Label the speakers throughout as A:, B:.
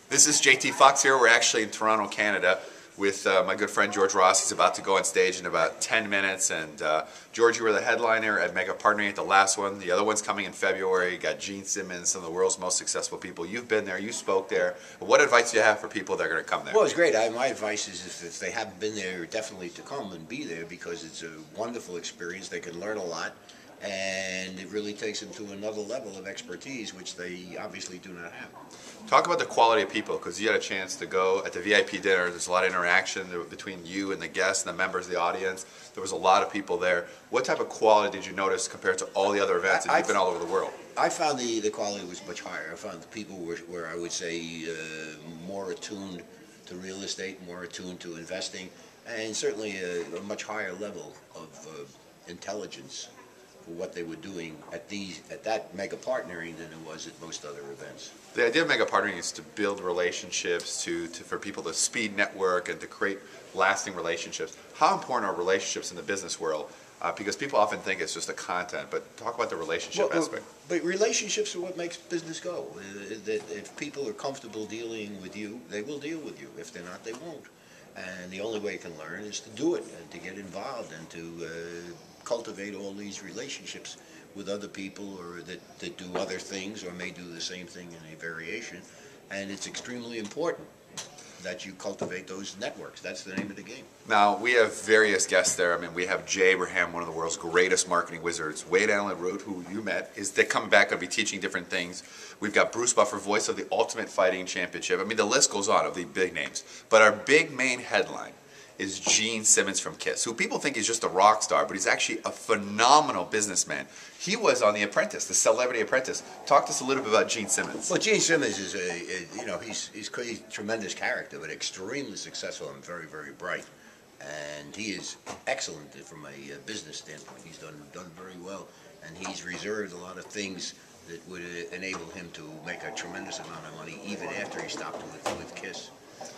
A: This is JT Foxx here. We're actually in Toronto, Canada with my good friend George Ross. He's about to go on stage in about 10 minutes. And George, you were the headliner at Mega Partnering at the last one. The other one's coming in February. You got Gene Simmons, some of the world's most successful people. You've been there. You spoke there. What advice do you have for people that are going to come there?
B: Well, it's great. My advice is if they haven't been there, definitely to come and be there because it's a wonderful experience. They can learn a lot. And it really takes them to another level of expertise, which they obviously do not have.
A: Talk about the quality of people, because you had a chance to go at the VIP dinner. There's a lot of interaction between you and the guests and the members of the audience. There was a lot of people there. What type of quality did you notice compared to all the other events that you've been all over the world?
B: I found the quality was much higher. I found the people were I would say, more attuned to real estate, more attuned to investing, and certainly a much higher level of intelligence for what they were doing at that mega partnering than it was at most other events.
A: The idea of mega partnering is to build relationships, for people to speed network and to create lasting relationships. How important are relationships in the business world? Because people often think it's just the content, but talk about the relationship aspect.
B: But relationships are what makes business go. If people are comfortable dealing with you, they will deal with you. If they're not, they won't. And the only way you can learn is to do it and to get involved and to cultivate all these relationships with other people or that do other things or may do the same thing in a variation. And it's extremely important that you cultivate those networks. That's the name of the game. Now,
A: we have various guests there. I mean, we have Jay Abraham, one of the world's greatest marketing wizards. Wade Allen Root, who you met, they're coming back and be teaching different things. We've got Bruce Buffer, voice of the Ultimate Fighting Championship. I mean, the list goes on of the big names. But our big main headline is Gene Simmons from KISS, who people think is just a rock star, but he's actually a phenomenal businessman. He was on The Apprentice, the Celebrity Apprentice. Talk to us a little bit about Gene Simmons.
B: Well, Gene Simmons is he's a tremendous character, but extremely successful and very, very bright. And he is excellent from a business standpoint. He's done very well, and he's reserved a lot of things that would enable him to make a tremendous amount of money even after he stopped with KISS.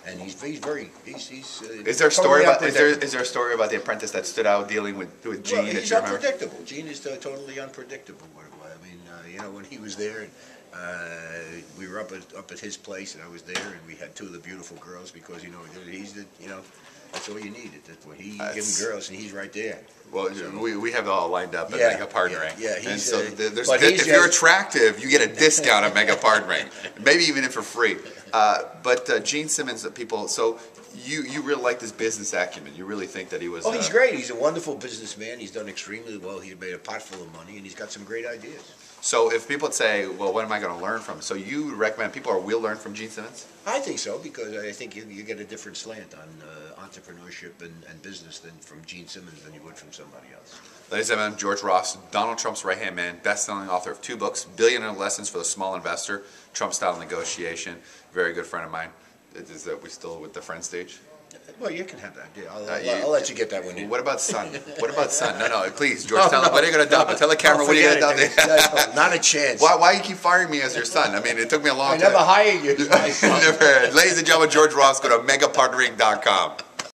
B: And he's very.
A: Is there a story about The Apprentice that stood out dealing with Gene?
B: Well, he's unpredictable. Gene is totally unpredictable. I mean, when he was there, we were up at his place, and I was there, and we had two of the beautiful girls because that's all you need. He gives them girls, and he's right there.
A: Well, we have it all lined up at Mega Partnering.
B: Yeah,
A: and so if you're attractive, you get a discount at Mega Partnering, maybe even for free. But Gene Simmons, people. So you really like this business acumen. You really think that he was.
B: Oh, he's great. He's a wonderful businessman. He's done extremely well. He made a pot full of money, and he's got some great ideas.
A: So if people say, well, what am I going to learn from? So you recommend people will learn from Gene Simmons?
B: I think so, because I think you get a different slant on entrepreneurship and business than from Gene Simmons than you would from somebody else.
A: Ladies and gentlemen, George Ross, Donald Trump's right-hand man, best-selling author of 2 books, Billionaire Lessons for the Small Investor, Trump-Style Negotiation, very good friend of mine. Is that we still with the friend stage?
B: Well, you can have that. Yeah, I'll let you get that one in.
A: What about Son? What about Son? No, please, George, tell him, what are you going to dump? Tell the camera what are you going to dump?
B: Not a chance.
A: Why you keep firing me as your son? I mean, it took me a long time.
B: I never hired you.
A: Never. Ladies and gentlemen, George Ross, go to megapartnering.com.